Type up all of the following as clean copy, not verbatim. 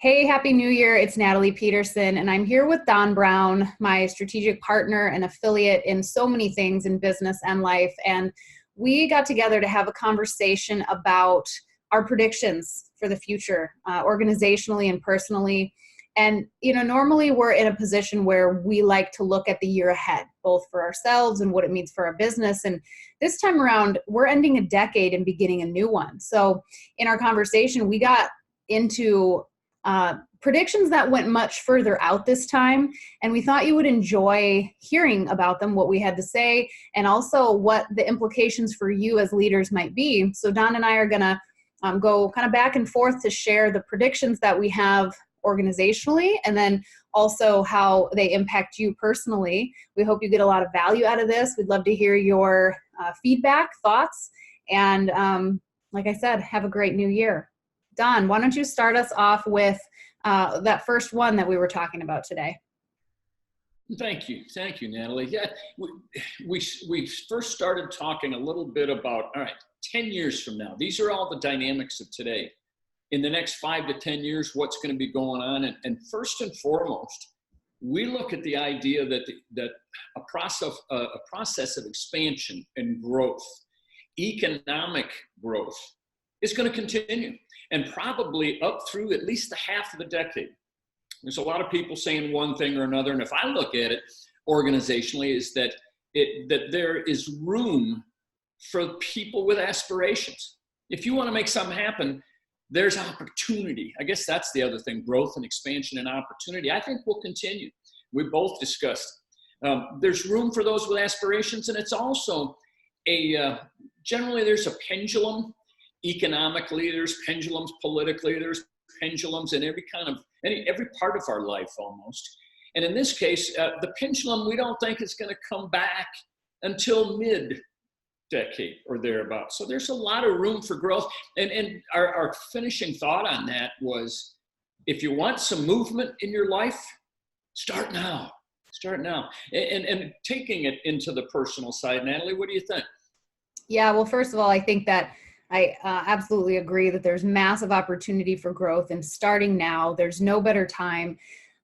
Hey, Happy New Year. It's Natalie Peterson, and I'm here with Don Brown, my strategic partner and affiliate in so many things in business and life. And we got together to have a conversation about our predictions for the future, organizationally and personally. And, normally we're in a position where we like to look at the year ahead, both for ourselves and what it means for our business. And this time around, we're ending a decade and beginning a new one. So in our conversation, we got into predictions that went much further out this time, and we thought you would enjoy hearing about them, what we had to say, and also what the implications for you as leaders might be. So Don and I are going to go kind of back and forth to share the predictions that we have organizationally, and then also how they impact you personally. We hope you get a lot of value out of this. We'd love to hear your feedback, thoughts, and like I said, have a great new year. Don, why don't you start us off with that first one that we were talking about today? Thank you, Natalie. Yeah, we first started talking a little bit about, all right, 10 years from now. These are all the dynamics of today. In the next 5 to 10 years, what's going to be going on? And first and foremost, we look at the idea that a process of expansion and growth, economic growth, is going to continue, and probably up through at least the half of the decade. There's a lot of people saying one thing or another, and if I look at it organizationally, is that there is room for people with aspirations. If you want to make something happen, there's opportunity. I guess that's the other thing, growth and expansion and opportunity. I think will continue. We both discussed. There's room for those with aspirations, and it's also generally there's a pendulum. Economically, there's pendulums. Politically, there's pendulums in every part of our life almost. And in this case, the pendulum we don't think is going to come back until mid-decade or thereabouts. So there's a lot of room for growth. And our finishing thought on that was, if you want some movement in your life, start now. Start now. And taking it into the personal side, Natalie, what do you think? Yeah, well, first of all, I think that I absolutely agree that there's massive opportunity for growth, and starting now, there's no better time.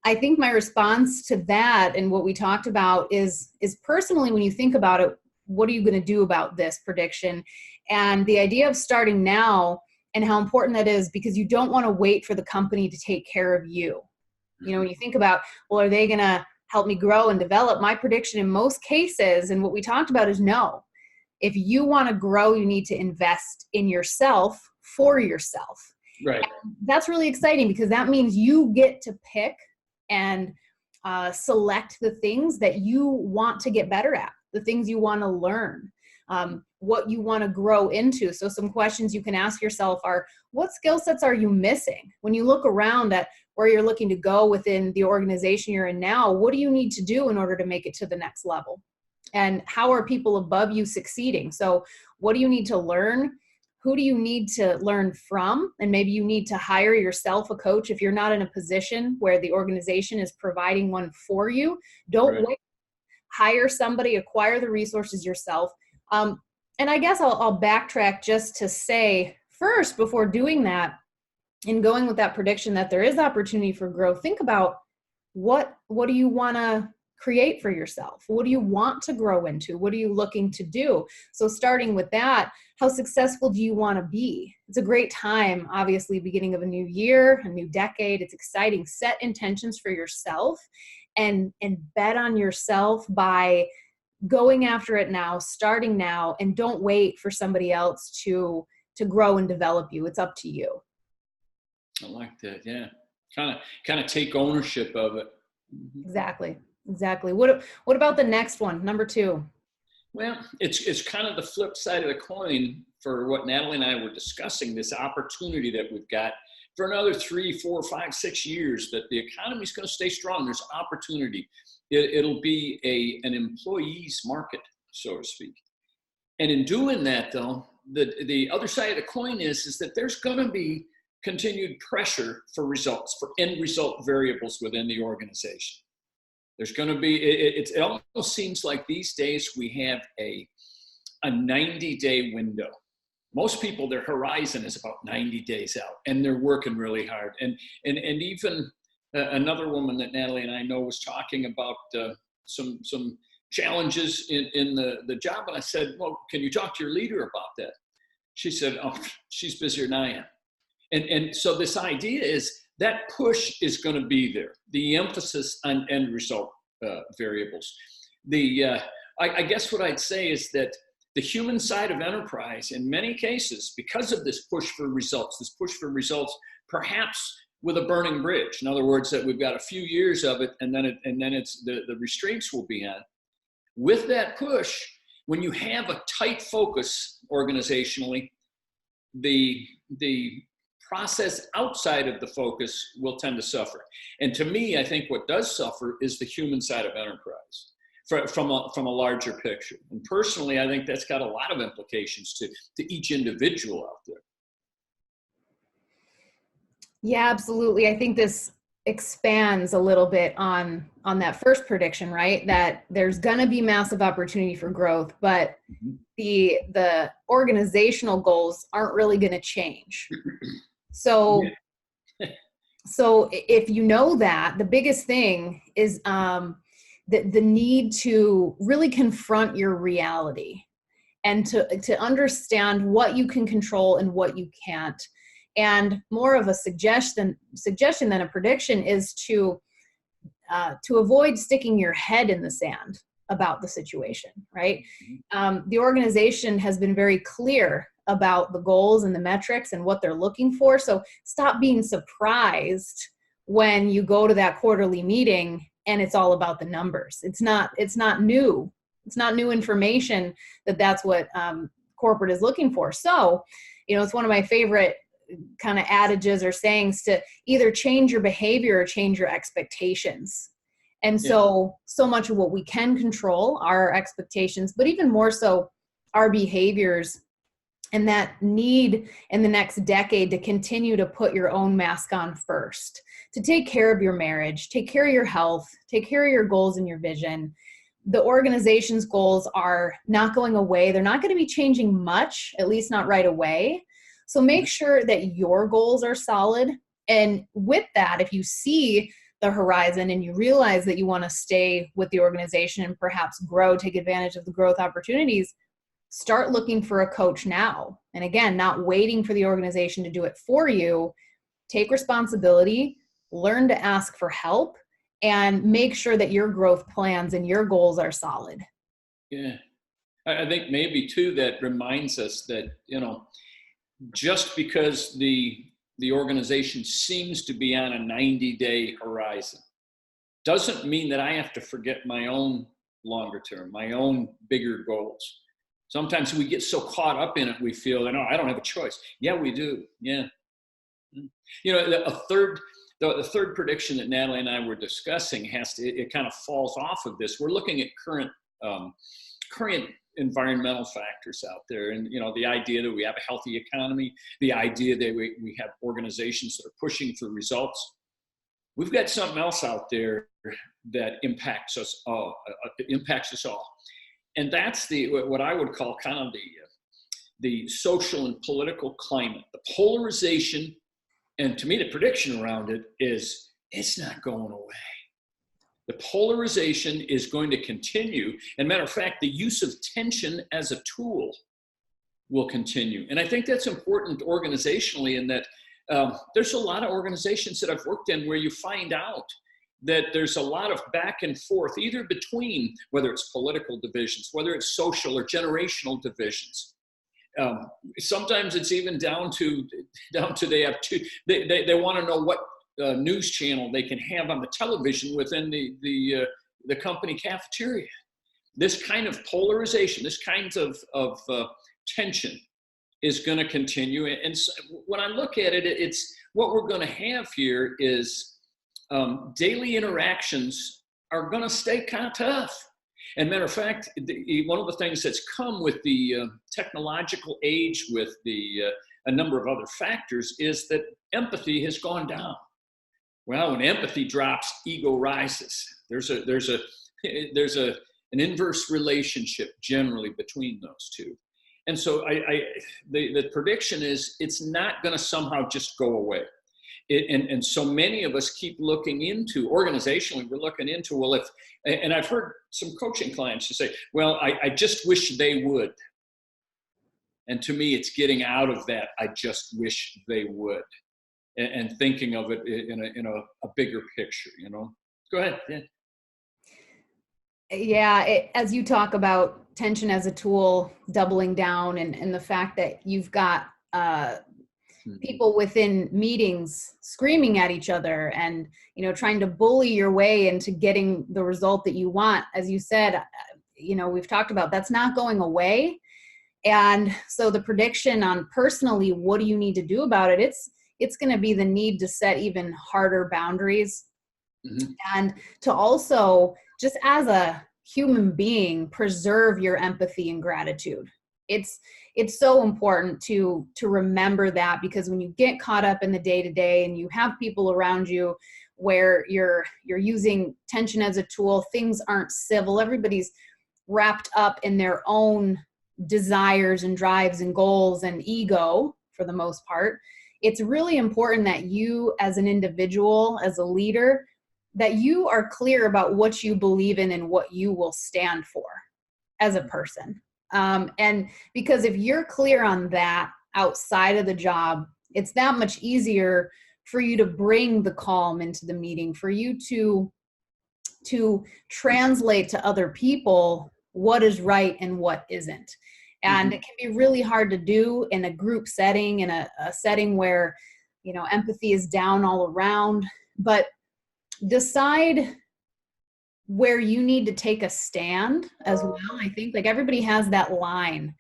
I think my response to that and what we talked about is personally, when you think about it, what are you going to do about this prediction? And the idea of starting now and how important that is, because you don't want to wait for the company to take care of you. When you think about, well, are they going to help me grow and develop? My prediction in most cases, and what we talked about, is no. If you want to grow, you need to invest in yourself for yourself. Right. And that's really exciting, because that means you get to pick and select the things that you want to get better at, the things you want to learn, what you want to grow into. So some questions you can ask yourself are, what skill sets are you missing? When you look around at where you're looking to go within the organization you're in now, what do you need to do in order to make it to the next level? And how are people above you succeeding? So what do you need to learn? Who do you need to learn from? And maybe you need to hire yourself a coach if you're not in a position where the organization is providing one for you. Don't wait. Hire somebody, acquire the resources yourself. And I guess I'll backtrack just to say, first, before doing that and going with that prediction that there is opportunity for growth, think about what do you want to create for yourself? What do you want to grow into? What are you looking to do? So starting with that, how successful do you want to be? It's a great time, obviously, beginning of a new year, a new decade. It's exciting. Set intentions for yourself and bet on yourself by going after it now, starting now, and don't wait for somebody else to grow and develop you. It's up to you. I like that. Yeah. Kind of take ownership of it. Exactly. What about the next one, number 2? Well, it's kind of the flip side of the coin for what Natalie and I were discussing, this opportunity that we've got for another 3, 4, 5, 6 years, that the economy is going to stay strong. There's opportunity. It'll be an employee's market, so to speak. And in doing that, though, the other side of the coin is that there's going to be continued pressure for results, for end result variables within the organization. There's going to be, it almost seems like these days we have a 90-day window Most people, their horizon is about 90 days out, and they're working really hard. And even another woman that Natalie and I know was talking about some challenges in the job. And I said, well, can you talk to your leader about that? She said, oh, she's busier than I am. And so this idea is that push is going to be there. The emphasis on end result variables. I guess what I'd say is that the human side of enterprise, in many cases, because of this push for results, perhaps with a burning bridge. In other words, that we've got a few years of it, and then it's the restraints will be on. With that push, when you have a tight focus organizationally, the process outside of the focus will tend to suffer. And to me, I think what does suffer is the human side of enterprise from a larger picture. And personally, I think that's got a lot of implications to each individual out there. Yeah, absolutely. I think this expands a little bit on that first prediction, right? That there's going to be massive opportunity for growth, but the organizational goals aren't really going to change. So, so if you know that, the biggest thing is the need to really confront your reality and to understand what you can control and what you can't. And more of a suggestion than a prediction is to avoid sticking your head in the sand about the situation, right? The organization has been very clear about the goals and the metrics and what they're looking for. So stop being surprised when you go to that quarterly meeting and it's all about the numbers. It's not new. It's not new information that's what corporate is looking for. So, it's one of my favorite kind of adages or sayings to either change your behavior or change your expectations. And so much of what we can control are our expectations, but even more so our behaviors and that need in the next decade to continue to put your own mask on first, to take care of your marriage, take care of your health, take care of your goals and your vision. The organization's goals are not going away. They're not going to be changing much, at least not right away. So make sure that your goals are solid. And with that, if you see the horizon and you realize that you want to stay with the organization and perhaps grow, take advantage of the growth opportunities, start looking for a coach now. And again, not waiting for the organization to do it for you. Take responsibility, learn to ask for help, and make sure that your growth plans and your goals are solid. Yeah. I think maybe too, that reminds us that, just because the organization seems to be on a 90-day horizon doesn't mean that I have to forget my own longer term, my own bigger goals. Sometimes we get so caught up in it, we feel that, I don't have a choice. Yeah, we do. Yeah. The third prediction that Natalie and I were discussing it kind of falls off of this. We're looking at current environmental factors out there, and the idea that we have a healthy economy, the idea that we have organizations that are pushing for results. We've got something else out there that impacts us all, and that's what I would call kind of the social and political climate, the polarization. And to me, the prediction around it is it's not going away. The polarization is going to continue. And matter of fact, the use of tension as a tool will continue. And I think that's important organizationally, in that there's a lot of organizations that I've worked in where you find out that there's a lot of back and forth, either between, whether it's political divisions, whether it's social or generational divisions. Sometimes it's even down to they have they want to know what news channel they can have on the television within the company cafeteria. This kind of polarization, this kind of tension is going to continue. And so when I look at it, it's what we're going to have here is daily interactions are going to stay kind of tough. And matter of fact, one of the things that's come with the technological age, with a number of other factors, is that empathy has gone down. Well, when empathy drops, ego rises. There's an inverse relationship generally between those two. And so the prediction is it's not going to somehow just go away. And so many of us keep looking into, organizationally, we're looking into, well, if, and I've heard some coaching clients who say, well, I just wish they would. And to me, it's getting out of that, I just wish they would, and thinking of it in a bigger picture, you know? Go ahead. Yeah. Yeah, as you talk about tension as a tool, doubling down, and the fact that you've got people within meetings screaming at each other and, you know, trying to bully your way into getting the result that you want. As you said, you know, we've talked about that's not going away. And so the prediction on personally, what do you need to do about it? It's going to be the need to set even harder boundaries, and to also, just as a human being, preserve your empathy and gratitude. It's so important to remember that, because when you get caught up in the day-to-day and you have people around you where you're using tension as a tool, things aren't civil, everybody's wrapped up in their own desires and drives and goals and ego for the most part. It's really important that you, as an individual, as a leader, that you are clear about what you believe in and what you will stand for as a person. And because if you're clear on that outside of the job, it's that much easier for you to bring the calm into the meeting, for you to translate to other people what is right and what isn't. And it can be really hard to do in a group setting, in a setting where, you know, empathy is down all around. But decide where you need to take a stand as well. I think, like, everybody has that line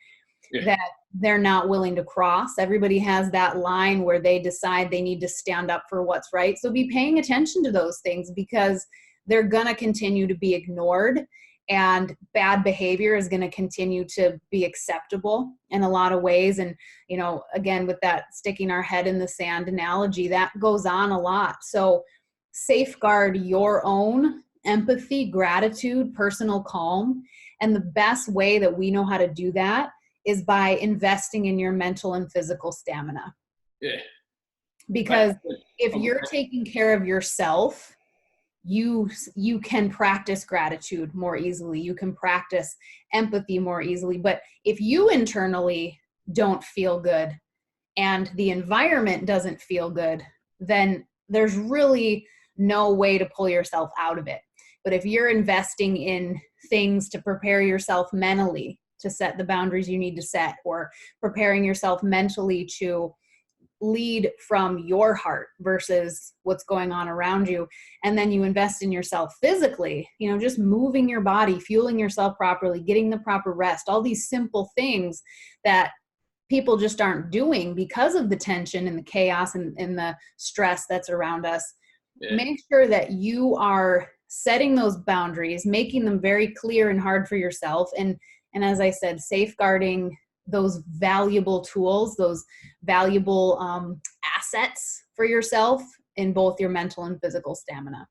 that they're not willing to cross. Everybody has that line where they decide they need to stand up for what's right. So be paying attention to those things, because they're going to continue to be ignored, and bad behavior is going to continue to be acceptable in a lot of ways. And, you know, again, with that sticking our head in the sand analogy, that goes on a lot. So safeguard your own empathy, gratitude, personal calm. And the best way that we know how to do that is by investing in your mental and physical stamina. Yeah. Because if you're taking care of yourself, you can practice gratitude more easily. You can practice empathy more easily. But if you internally don't feel good and the environment doesn't feel good, then there's really no way to pull yourself out of it. But if you're investing in things to prepare yourself mentally to set the boundaries you need to set, or preparing yourself mentally to lead from your heart versus what's going on around you, and then you invest in yourself physically, you know, just moving your body, fueling yourself properly, getting the proper rest, all these simple things that people just aren't doing because of the tension and the chaos and the stress that's around us. Make sure that you are setting those boundaries, making them very clear and hard for yourself, and as I said, safeguarding those valuable tools, those valuable assets for yourself in both your mental and physical stamina.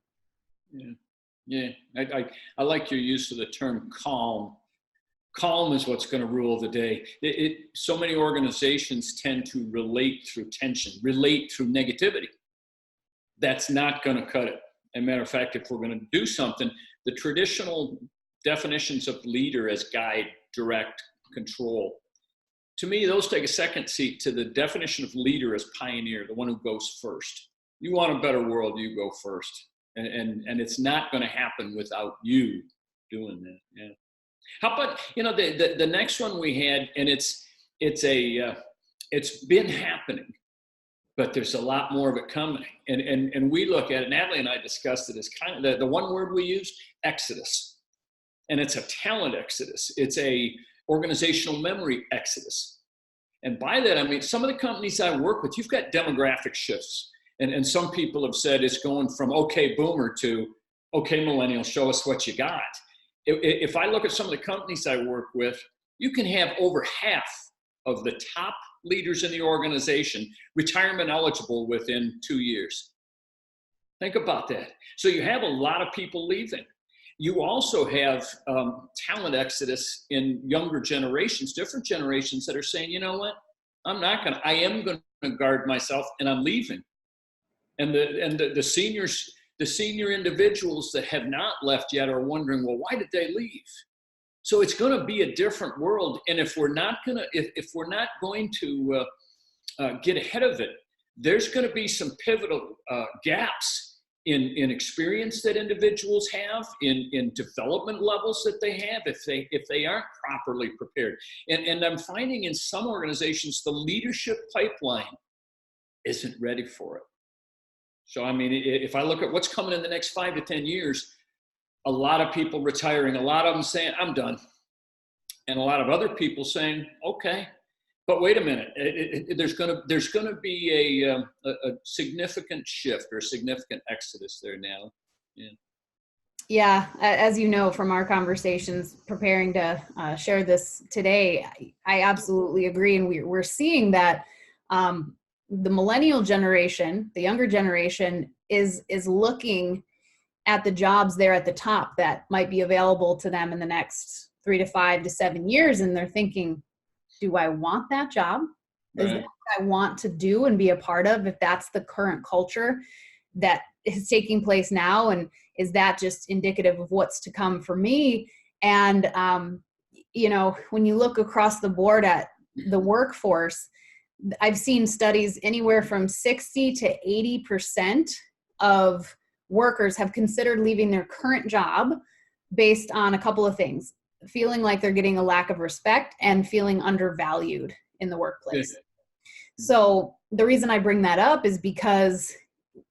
Yeah. I like your use of the term calm. Calm is what's going to rule the day. So many organizations tend to relate through tension, relate through negativity. That's not going to cut it. As a matter of fact, if we're going to do something, the traditional definitions of leader as guide, direct, control, to me, those take a second seat to the definition of leader as pioneer, the one who goes first. You want a better world, you go first. And it's not going to happen without you doing that. Yeah. How about, you know, the next one we had, and it's been happening, but there's a lot more of it coming. And we look at it, Natalie and I discussed it as kind of the one word we used, exodus. And it's a talent exodus. It's a organizational memory exodus. And by that, I mean, some of the companies I work with, you've got demographic shifts. And some people have said it's going from okay boomer to okay millennial, show us what you got. If I look at some of the companies I work with, you can have over half of the top leaders in the organization retirement eligible within 2 years. Think about that. So you have a lot of people leaving. You also have talent exodus in younger generations, different generations that are saying, you know what, I am going to guard myself and I'm leaving. And the seniors, the senior individuals that have not left yet are wondering, well, why did they leave? So it's going to be a different world. And if we're not going to, if we're not going to get ahead of it, there's going to be some pivotal gaps in experience that individuals have, in development levels that they have, if they aren't properly prepared. And I'm finding in some organizations, the leadership pipeline isn't ready for it. So, I mean, if I look at what's coming in the next 5 to 10 years, a lot of people retiring, a lot of them saying, I'm done. And a lot of other people saying, okay, but wait a minute, there's going to be a significant shift or a significant exodus there now. Yeah. Yeah, as you know from our conversations preparing to share this today, I absolutely agree. And we're seeing that the millennial generation, the younger generation, is looking at the jobs there at the top that might be available to them in the next 3 to 5 to 7 years. And they're thinking, do I want that job? Is that what I want to do and be a part of, if that's the current culture that is taking place now? And is that just indicative of what's to come for me? And, you know, when you look across the board at the workforce, I've seen studies anywhere from 60 to 80% of workers have considered leaving their current job based on a couple of things: feeling like they're getting a lack of respect and feeling undervalued in the workplace. Yeah. So the reason I bring that up is because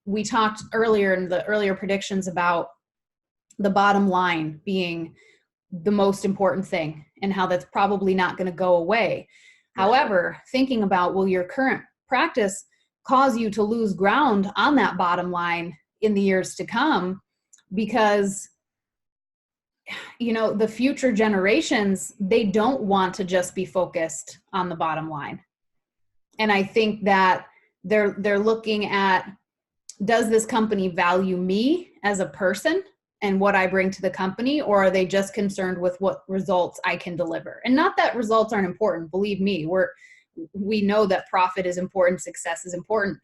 we talked earlier in the earlier predictions about the bottom line being the most important thing and how that's probably not going to go away. Right. However, thinking about, will your current practice cause you to lose ground on that bottom line in the years to come? Because, you know, the future generations, they don't want to just be focused on the bottom line. And I think that they're looking at, does this company value me as a person and what I bring to the company, or are they just concerned with what results I can deliver? And not that results aren't important. Believe me, we know that profit is important, success is important,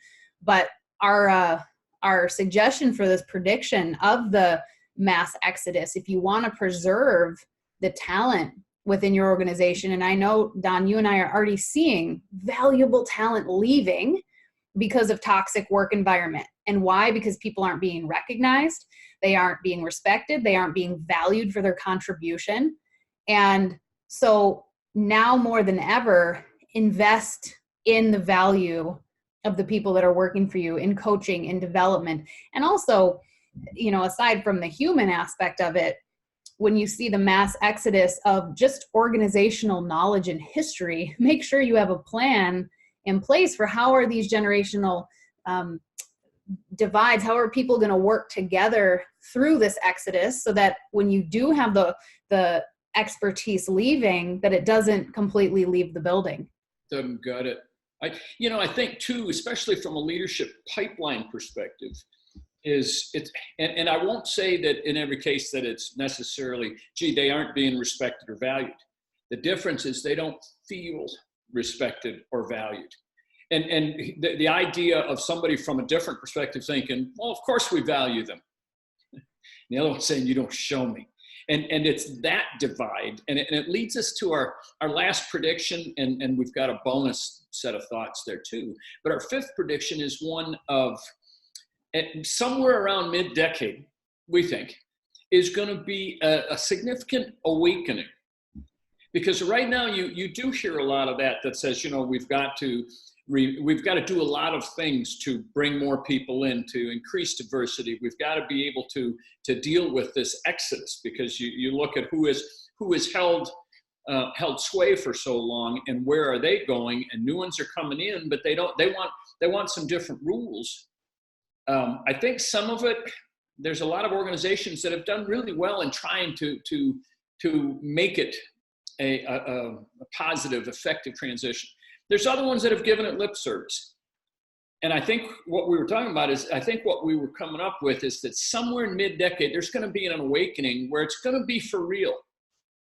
but our suggestion for this prediction of the mass exodus, if you want to preserve the talent within your organization, and I know, Don, you and I are already seeing valuable talent leaving because of toxic work environment. And why? Because people aren't being recognized, they aren't being respected, they aren't being valued for their contribution. And so now more than ever, invest in the value of the people that are working for you, in coaching, in development. And also, you know, aside from the human aspect of it, when you see the mass exodus of just organizational knowledge and history, make sure you have a plan in place for how are these generational divides, how are people going to work together through this exodus, so that when you do have the expertise leaving, that it doesn't completely leave the building. Doesn't gut it. I think too, especially from a leadership pipeline perspective, is it's, and I won't say that in every case that it's necessarily, gee, they aren't being respected or valued. The difference is they don't feel respected or valued. And the idea of somebody from a different perspective thinking, well, of course we value them. And the other one saying, you don't show me. And it's that divide. And it leads us to our last prediction, and we've got a bonus set of thoughts there too. But our fifth prediction is one of, somewhere around mid-decade, we think, is going to be a significant awakening. Because right now you do hear a lot of that says, you know, we've got to do a lot of things to bring more people in, to increase diversity. We've got to be able to deal with this exodus, because you look at who has held sway for so long, and where are they going, and new ones are coming in, but they want some different rules. I think some of it, there's a lot of organizations that have done really well in trying to make it a positive, effective transition. There's other ones that have given it lip service. And I think what we were talking about is, I think what we were coming up with is that somewhere in mid-decade, there's going to be an awakening where it's going to be for real.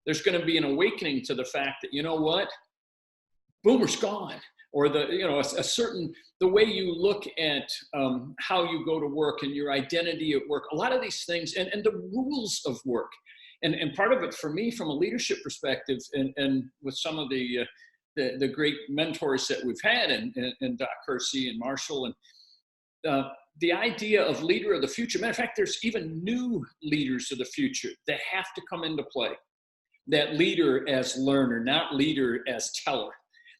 There's going to be an awakening to the fact that, you know what, boomer's gone. Or a certain, the way you look at how you go to work and your identity at work, a lot of these things, and the rules of work. And part of it for me, from a leadership perspective, and with some of the great mentors that we've had, and Doc Kersey and Marshall, and the idea of leader of the future. Matter of fact, there's even new leaders of the future that have to come into play. That leader as learner, not leader as teller.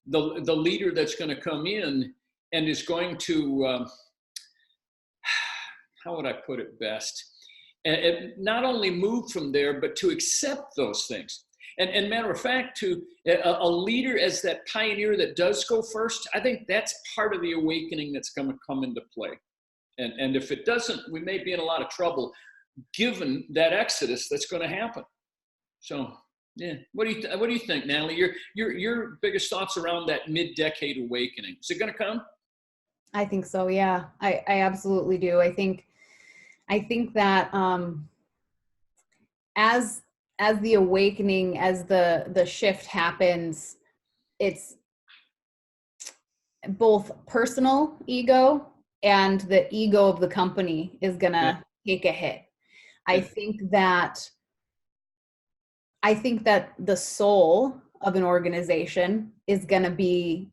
The leader that's going to come in and is going to, how would I put it best? Not only move from there, but to accept those things. And matter of fact, to a leader as that pioneer that does go first, I think that's part of the awakening that's going to come into play. And if it doesn't, we may be in a lot of trouble, given that exodus that's going to happen. So, yeah, what do you think, Natalie? Your biggest thoughts around that mid-decade awakening? Is it going to come? I think so. Yeah, I absolutely do. I think that as the awakening, as the shift happens, it's both personal ego and the ego of the company is going to take a hit. I think that the soul of an organization is going to be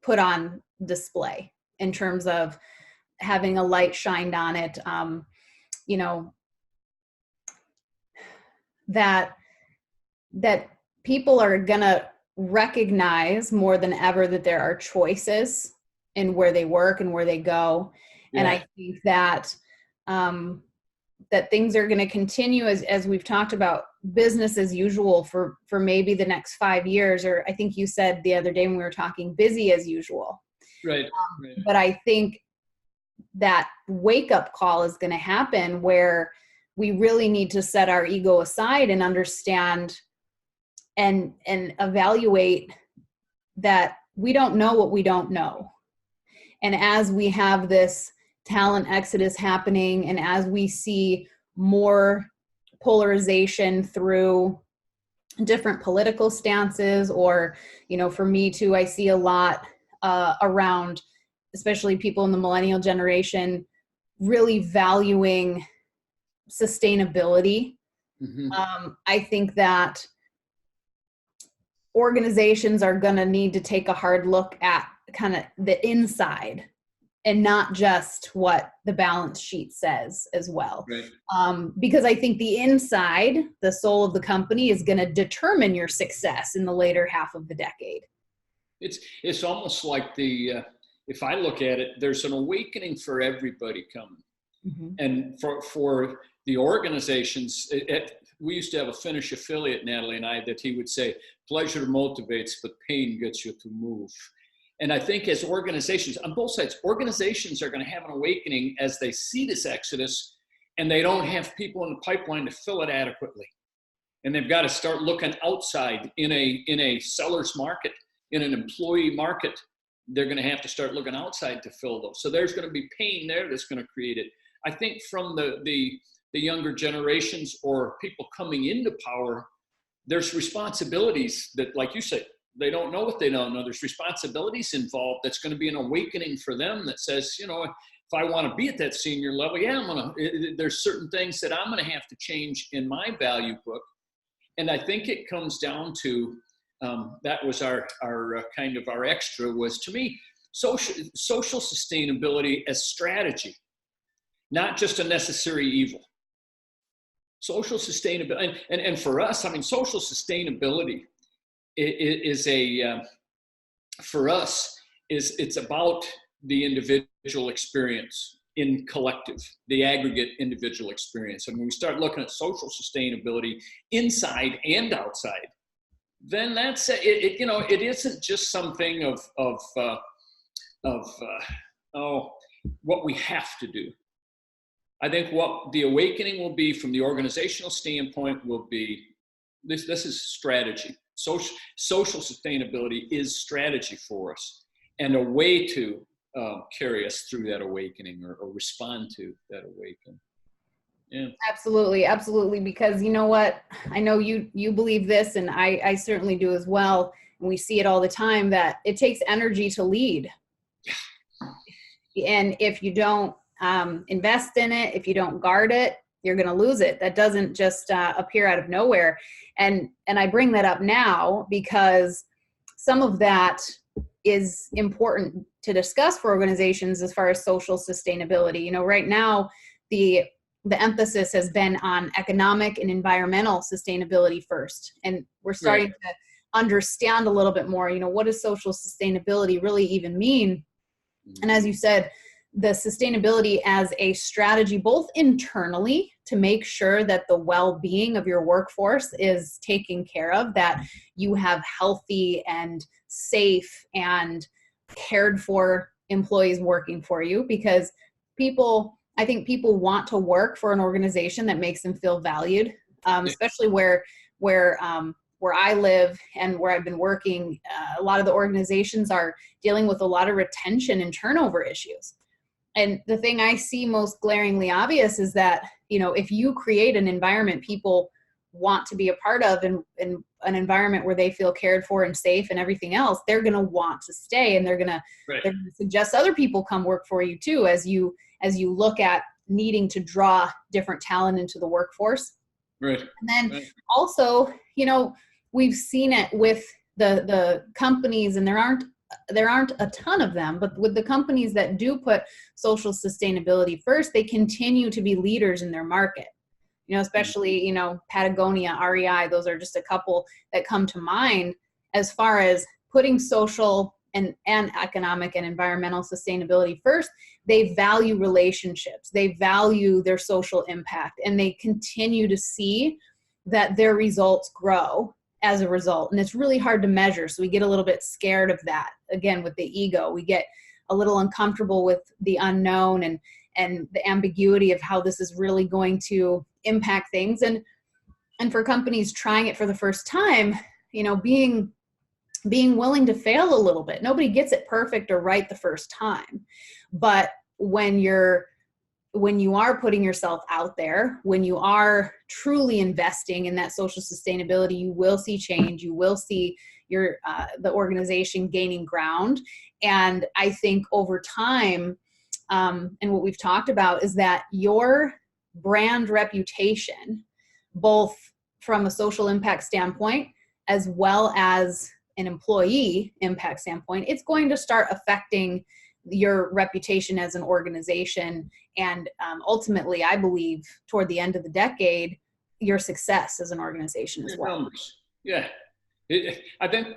put on display in terms of having a light shined on it. That people are going to recognize more than ever that there are choices in where they work and where they go. Yeah. And I think that that things are going to continue as we've talked about, business as usual for maybe the next 5 years, or I think you said the other day when we were talking, busy as usual. Right. But I think that wake up call is going to happen where we really need to set our ego aside and understand and evaluate that we don't know what we don't know. And as we have this talent exodus happening, and as we see more polarization through different political stances, or, for me too, I see a lot around, especially people in the millennial generation, really valuing sustainability. Mm-hmm. I think that organizations are going to need to take a hard look at kind of the inside and not just what the balance sheet says as well. Right. Because I think the inside, the soul of the company, is going to determine your success in the later half of the decade. It's almost like if I look at it, there's an awakening for everybody coming. Mm-hmm. And for the organizations, we used to have a Finnish affiliate, Natalie and I, that he would say, pleasure motivates, but pain gets you to move. And I think as organizations, on both sides, organizations are going to have an awakening as they see this exodus, and they don't have people in the pipeline to fill it adequately. And they've got to start looking outside in a seller's market, in an employee market. They're going to have to start looking outside to fill those. So there's going to be pain there that's going to create it. I think from the younger generations or people coming into power, there's responsibilities that, like you said, they don't know what they don't know. There's responsibilities involved that's going to be an awakening for them that says, if I want to be at that senior level, there's certain things that I'm going to have to change in my value book. And I think it comes down to, that was our kind of our extra, was, to me, social sustainability as strategy, not just a necessary evil. Social sustainability, and for us, social sustainability is for us, it's about the individual experience in collective, the aggregate individual experience. And when we start looking at social sustainability inside and outside, then that's it. It isn't just something of what we have to do. I think what the awakening will be from the organizational standpoint will be this is strategy. Social sustainability is strategy for us, and a way to carry us through that awakening or respond to that awakening. Yeah. Absolutely, absolutely. Because you know what, I know you believe this, and I certainly do as well. And we see it all the time that it takes energy to lead, and if you don't invest in it, if you don't guard it, you're going to lose it. That doesn't just appear out of nowhere. And I bring that up now because some of that is important to discuss for organizations as far as social sustainability. You know, right now the emphasis has been on economic and environmental sustainability first, and we're starting to understand a little bit more, you know, what does social sustainability really even mean? And as you said, the sustainability as a strategy, both internally to make sure that the well-being of your workforce is taken care of, that you have healthy and safe and cared for employees working for you, because I think people want to work for an organization that makes them feel valued, especially where I live and where I've been working. A lot of the organizations are dealing with a lot of retention and turnover issues. And the thing I see most glaringly obvious is that, you know, if you create an environment people want to be a part of, and an environment where they feel cared for and safe and everything else, they're going to want to stay, and they're going to suggest other people come work for you too, as you look at needing to draw different talent into the workforce. Right. And then also, you know, we've seen it with the companies, and there aren't a ton of them, but with the companies that do put social sustainability first, they continue to be leaders in their market. You know, especially, you know, Patagonia, REI, those are just a couple that come to mind as far as putting social and economic and environmental sustainability first. They value relationships, they value their social impact, and they continue to see that their results grow as a result. And it's really hard to measure, so we get a little bit scared of that. Again, with the ego, we get a little uncomfortable with the unknown and the ambiguity of how this is really going to impact things. And for companies trying it for the first time, you know, being willing to fail a little bit. Nobody gets it perfect or right the first time. But when you are putting yourself out there, when you are truly investing in that social sustainability, you will see change. You will see the organization gaining ground. And I think over time, and what we've talked about is that your brand reputation, both from a social impact standpoint as well as an employee impact standpoint, it's going to start affecting your reputation as an organization. And ultimately, I believe toward the end of the decade, your success as an organization as well. Numbers. Yeah. I think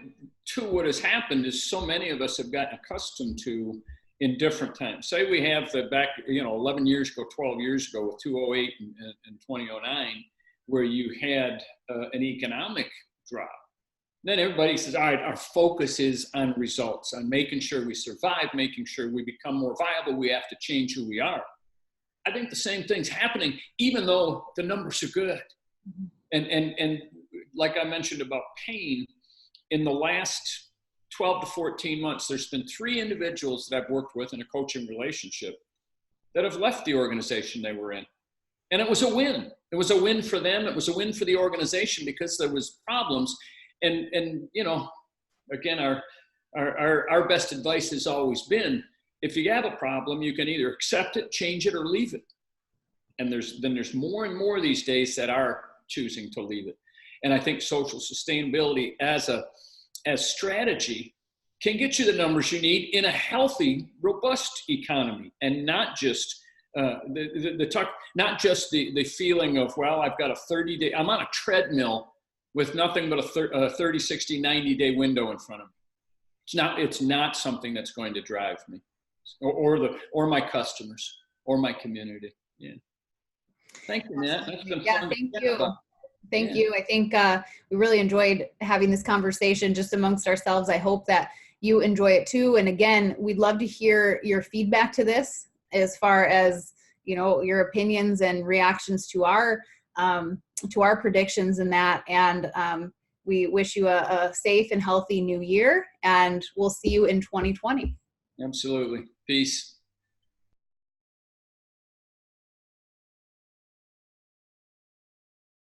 too, what has happened is so many of us have gotten accustomed to, in different times. Say we have the back, 11 years ago, 12 years ago with 2008 and 2009, where you had an economic drop. Then everybody says, all right, our focus is on results, on making sure we survive, making sure we become more viable. We have to change who we are. I think the same thing's happening, even though the numbers are good. And like I mentioned about pain, in the last 12 to 14 months, there's been 3 individuals that I've worked with in a coaching relationship that have left the organization they were in. And it was a win. It was a win for them. It was a win for the organization because there was problems. And again, our best advice has always been, if you have a problem, you can either accept it, change it, or leave it. And there's more and more these days that are choosing to leave it. And I think social sustainability as strategy can get you the numbers you need in a healthy, robust economy, and not just not just the feeling of, well, I've got a 30-day, I'm on a treadmill with nothing but a 30, 60, 90-day window in front of me. It's not something that's going to drive me or my customers or my community. Yeah. Thank you, Nat. That's been fun. Thank you. Thank you. I think we really enjoyed having this conversation just amongst ourselves. I hope that you enjoy it too. And again, we'd love to hear your feedback to this, as far as, your opinions and reactions to our predictions and that. And we wish you a safe and healthy new year, and we'll see you in 2020. Absolutely. Peace.